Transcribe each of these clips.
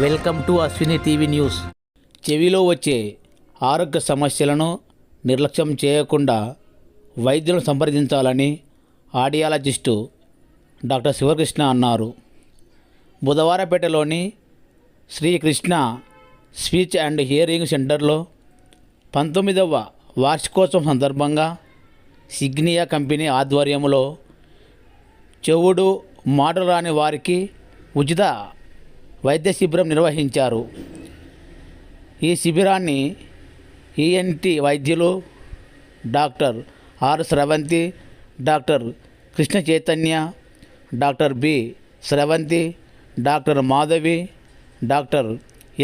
Welcome to Ashwini TV news. చెవిలో వచ్చే ఆరోగ్య సమస్యలను నిర్లక్ష్యం చేయకుండా వైద్యులను సంప్రదించాలని ఆడియాలజిస్టు డాక్టర్ శివకృష్ణ అన్నారు. బుధవారపేటలోని శ్రీకృష్ణ స్పీచ్ అండ్ హియరింగ్ సెంటర్లో 19వ వార్షికోత్సవం సందర్భంగా సిగ్నియా కంపెనీ ఆధ్వర్యంలో చెవుడు మాటలు రాని వారికి ఉచిత వైద్య శిబిరం నిర్వహించారు. ఈ శిబిరాన్ని ఈఎన్టీ వైద్యులు doctor R Sravanthi, doctor Krishna Chaitanya, doctor B Sravanthi, doctor Madhavi, doctor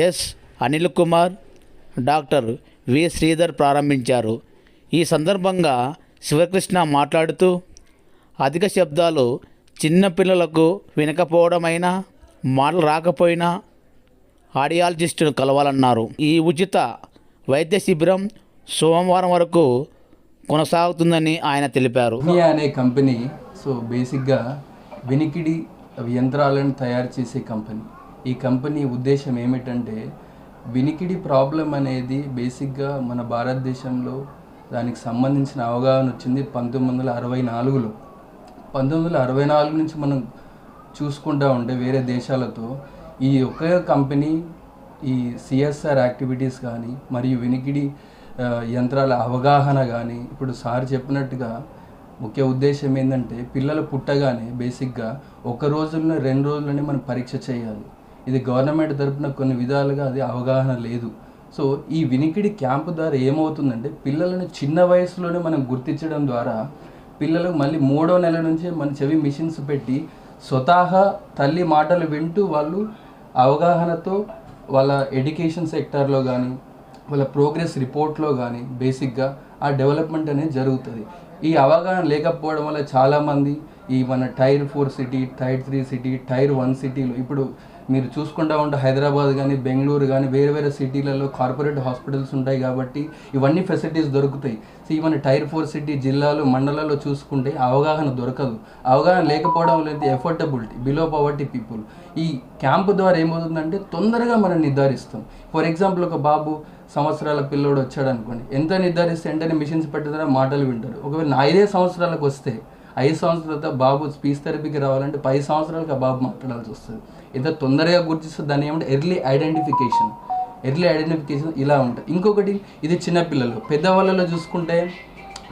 S Anil Kumar, doctor V Sridhar ప్రారంభించారు. ఈ సందర్భంగా శివకృష్ణ మాట్లాడుతూ అధిక శబ్దాలు చిన్నపిల్లలకు వినకపోవడమైనా మాటలు రాకపోయినా ఆడియాలజిస్టును కలవాలన్నారు. ఈ ఉచిత వైద్య శిబిరం సోమవారం వరకు కొనసాగుతుందని ఆయన తెలిపారు. అనే కంపెనీ బేసిక్గా వినికిడి యంత్రాలను తయారు చేసే కంపెనీ. ఈ కంపెనీ ఉద్దేశం ఏమిటంటే వినికిడి ప్రాబ్లం అనేది బేసిక్గా మన భారతదేశంలో దానికి సంబంధించిన అవగాహన వచ్చింది 1964లో. 1964 నుంచి మనం చూసుకుంటూ ఉంటే వేరే దేశాలతో ఈ ఒకే కంపెనీ ఈ సిఎస్ఆర్ యాక్టివిటీస్ కానీ మరియు వినికిడి యంత్రాల అవగాహన కానీ ఇప్పుడు సార్ చెప్పినట్టుగా ముఖ్య ఉద్దేశం ఏంటంటే పిల్లలు పుట్టగానే బేసిక్గా 1 రోజుల్లో 2 రోజులని మనం పరీక్ష చేయాలి. ఇది గవర్నమెంట్ తరపున కొన్ని విధాలుగా అది అవగాహన లేదు. సో ఈ వినికిడి క్యాంపు ద్వారా ఏమవుతుందంటే పిల్లలను చిన్న వయసులోనే మనం గుర్తించడం ద్వారా పిల్లలకు మళ్ళీ 3వ నెల నుంచే మన చెవి మిషన్స్ పెట్టి స్వతహా తల్లి మాటలు వింటూ వాళ్ళు అవగాహనతో వాళ్ళ ఎడ్యుకేషన్ సెక్టార్లో కానీ వాళ్ళ ప్రోగ్రెస్ రిపోర్ట్లో కానీ బేసిక్గా ఆ డెవలప్మెంట్ అనేది జరుగుతుంది. ఈ అవగాహన లేకపోవడం వల్ల చాలామంది ఈ మన tier 4 city, tier 3 city, tier 1 సిటీలు ఇప్పుడు మీరు చూసుకుంటూ ఉంటే హైదరాబాద్ కానీ బెంగళూరు కానీ వేరే వేరే సిటీలలో కార్పొరేట్ హాస్పిటల్స్ ఉంటాయి కాబట్టి ఇవన్నీ ఫెసిలిటీస్ దొరుకుతాయి. సో ఇవన్నీ టైర్ 4 సిటీ జిల్లాలు మండలాల్లో చూసుకుంటే అవగాహన దొరకదు. అవగాహన లేకపోవడం లేదు ఎఫోర్డబిలిటీ బిలో పవర్టీ పీపుల్. ఈ క్యాంపు ద్వారా ఏమవుతుందంటే తొందరగా మనం నిర్ధారిస్తాం. ఫర్ ఎగ్జాంపుల్ ఒక బాబు సంవత్సరాల పిల్లోడు వచ్చాడు అనుకోండి, ఎంత నిర్ధారిస్తే వెంటనే మిషన్స్ పెట్టిన మాటలు వింటారు. ఒకవేళ 5 సంవత్సరాలకు వస్తే 5 సంవత్సరాలతో బాబు స్పీచ్ థెరపీకి రావాలంటే 10 సంవత్సరాలకు ఆ బాబు మాట్లాడాల్సి వస్తుంది. ఎంత తొందరగా గుర్తిస్తుంది దాన్ని ఏమంటే ఎర్లీ ఐడెంటిఫికేషన్ ఇలా ఉంటుంది. ఇంకొకటి ఇది చిన్నపిల్లలు. పెద్దవాళ్ళలో చూసుకుంటే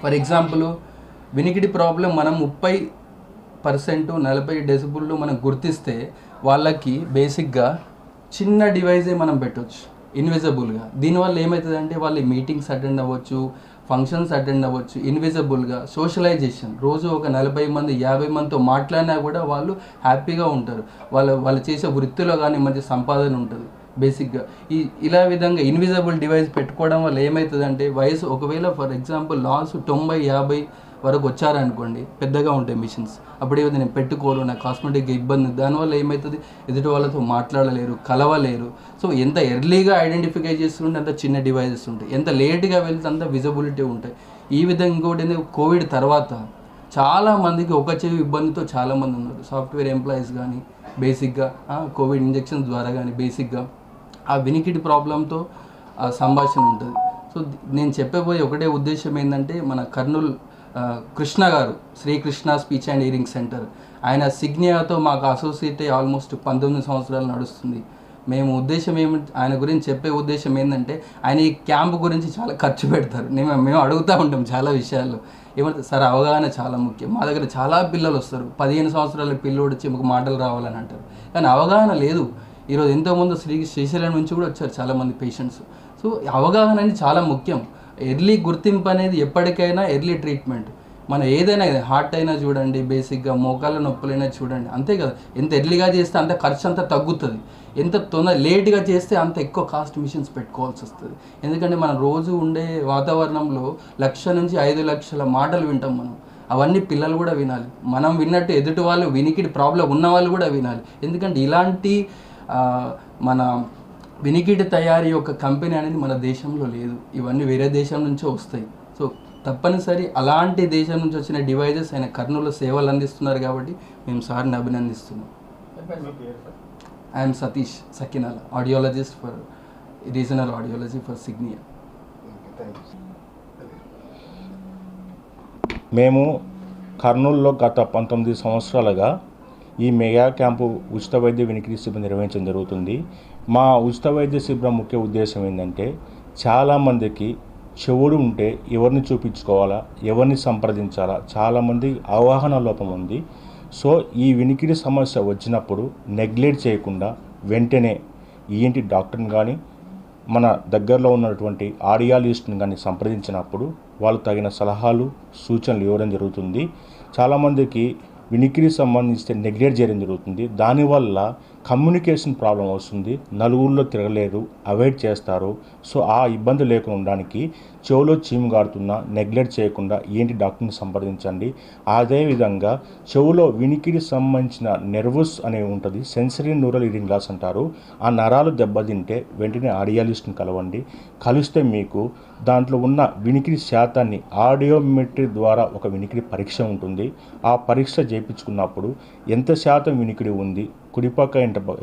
ఫర్ ఎగ్జాంపుల్ వినికిడి ప్రాబ్లం మనం 30% 40 డెసిబుల్లు మనం గుర్తిస్తే వాళ్ళకి బేసిక్గా చిన్న డివైజే మనం పెట్టవచ్చు ఇన్విజిబుల్గా. దీనివల్ల ఏమవుతుందంటే వాళ్ళు మీటింగ్స్ అటెండ్ అవ్వచ్చు, ఫంక్షన్స్ అటెండ్ అవ్వచ్చు, ఇన్విజిబుల్గా సోషలైజేషన్ రోజు ఒక 40 మంది 50 మందితో మాట్లాడినా కూడా వాళ్ళు హ్యాపీగా ఉంటారు. వాళ్ళు చేసే వృత్తిలో కానీ మంచి సంపాదన ఉంటుంది. బేసిక్గా ఇలా విధంగా ఇన్విజిబుల్ డివైస్ పెట్టుకోవడం వల్ల ఏమవుతుందంటే వయసు ఒకవేళ ఫర్ ఎగ్జాంపుల్ లాస్ట్ 90-50 వరకు వచ్చారనుకోండి పెద్దగా ఉంటాయి మిషన్స్. అప్పుడు ఏమైతే నేను పెట్టుకోరు, నాకు కాస్మెటిక్గా ఇబ్బంది. దానివల్ల ఏమవుతుంది ఎదుటి వాళ్ళతో మాట్లాడలేరు, కలవలేరు. సో ఎంత ఎర్లీగా ఐడెంటిఫై చేస్తుంటే అంత చిన్న డివైజెస్ ఉంటాయి, ఎంత లేట్గా వెళ్తే అంత విజిబిలిటీ ఉంటాయి. ఈ విధంగా ఇంకోటి కోవిడ్ తర్వాత చాలామందికి ఒక చెవి ఇబ్బందితో చాలామంది ఉన్నారు. సాఫ్ట్వేర్ ఎంప్లాయీస్ కానీ బేసిక్గా కోవిడ్ ఇంజెక్షన్స్ ద్వారా కానీ బేసిక్గా ఆ వినికిడి ప్రాబ్లంతో ఆ సంభాషణ ఉంటుంది. సో నేను చెప్పబోయే ఒకటే ఉద్దేశం ఏంటంటే మన కర్నూలు కృష్ణ గారు Srikrishna speech and hearing centre ఆయన సిగ్నియాతో మాకు అసోసియేట్ అయ్యి ఆల్మోస్ట్ 19 సంవత్సరాలు నడుస్తుంది. మేము ఉద్దేశం ఆయన గురించి చెప్పే ఉద్దేశం ఏంటంటే ఆయన ఈ క్యాంప్ గురించి చాలా ఖర్చు పెడతారు. మేము అడుగుతూ ఉంటాం చాలా విషయాల్లో. ఏమంటే సార్ అవగాహన చాలా ముఖ్యం. మా దగ్గర చాలా పిల్లలు వస్తారు, 15 సంవత్సరాల పిల్లోడు వచ్చి మాకు మాటలు రావాలని అంటారు, కానీ అవగాహన లేదు. ఈరోజు ఎంతోమంది శ్రీశైలం నుంచి కూడా వచ్చారు చాలామంది పేషెంట్స్. సో అవగాహన అనేది చాలా ముఖ్యం. ఎర్లీ గుర్తింపు అనేది ఎప్పటికైనా ఎర్లీ ట్రీట్మెంట్. మనం ఏదైనా హార్ట్ అయినా చూడండి, బేసిక్గా మోకాళ్ళ నొప్పులైనా చూడండి, అంతే కదా. ఎంత ఎర్లీగా చేస్తే అంత ఖర్చు అంతా తగ్గుతుంది. ఎంత లేట్గా చేస్తే అంత ఎక్కువ కాస్ట్ మిషన్స్ పెట్టుకోవాల్సి వస్తుంది. ఎందుకంటే మనం రోజు ఉండే వాతావరణంలో 1,00,000 నుంచి 5 లక్షల మాటలు వింటాం మనం. అవన్నీ పిల్లలు కూడా వినాలి. మనం విన్నట్టు ఎదుటి వాళ్ళు వినికిడి ప్రాబ్లం ఉన్న వాళ్ళు కూడా వినాలి. ఎందుకంటే ఇలాంటి మన వినికిడి తయారీ యొక్క కంపెనీ అనేది మన దేశంలో లేదు. ఇవన్నీ వేరే దేశం నుంచే వస్తాయి. సో తప్పనిసరి అలాంటి దేశం నుంచి వచ్చిన డివైజెస్ ఆయన కర్నూలులో సేవలు అందిస్తున్నారు కాబట్టి మేము సార్ని అభినందిస్తున్నాం. I am Satish Sakinala, audiologist for regional audiology for Signia. మేము కర్నూలులో గత 19 సంవత్సరాలుగా ఈ మెగా క్యాంపు ఉచిత వైద్య వినికిడి శిబిరం నిర్వహించడం జరుగుతుంది. మా ఉచిత వైద్య శిబిరం ముఖ్య ఉద్దేశం ఏంటంటే, చాలామందికి చెవుడు ఉంటే ఎవరిని చూపించుకోవాలా, ఎవరిని సంప్రదించాలా, చాలామంది అవగాహన లోపం ఉంది. సో ఈ వినికిడి సమస్య వచ్చినప్పుడు నెగ్లెక్ట్ చేయకుండా వెంటనే ఈఎన్టీ డాక్టర్ని కానీ మన దగ్గరలో ఉన్నటువంటి ఆడియాలజిస్ట్ని కానీ సంప్రదించినప్పుడు వాళ్ళు తగిన సలహాలు సూచనలు ఇవ్వడం జరుగుతుంది. చాలామందికి వినికిడి సంబంధించి నెగ్లెక్ట్ చేయడం జరుగుతుంది. దానివల్ల కమ్యూనికేషన్ ప్రాబ్లం వస్తుంది, నలుగురిలో తిరగలేరు, అవాయిడ్ చేస్తారు. సో ఆ ఇబ్బంది లేకుండా ఉండడానికి చెవులో చీము గారుతున్నా నెగ్లెక్ట్ చేయకుండా ఏంటి డాక్టర్ని సంప్రదించండి. అదేవిధంగా చెవులో వినికిడి సంబంధించిన నెర్వస్ అనేవి ఉంటుంది, సెన్సరీ న్యూరల్ హీరింగ్ లాస్ అంటారు. ఆ నరాలు దెబ్బతింటే వెంటనే ఆడియాలజిస్ట్ని కలవండి. కలిస్తే మీకు దాంట్లో ఉన్న వినికిడి శాతాన్ని ఆడియోమెట్రీ ద్వారా ఒక వినికిడి పరీక్ష ఉంటుంది. ఆ పరీక్ష చేయించుకున్నప్పుడు ఎంత శాతం వినికిడి ఉంది, కుడిపక్క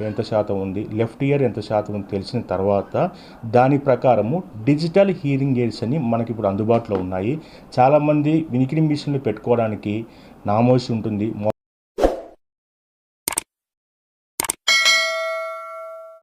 ఎంత శాతం ఉంది, లెఫ్ట్ ఇయర్ ఎంత శాతం ఉంది తెలిసిన తర్వాత దాని ప్రకారము డిజిటల్ హీరింగ్ ఎయిడ్స్ అని మనకి ఇప్పుడు అందుబాటులో ఉన్నాయి. చాలామంది వినికిడి మిషన్లు పెట్టుకోవడానికి నామోషి ఉంటుంది,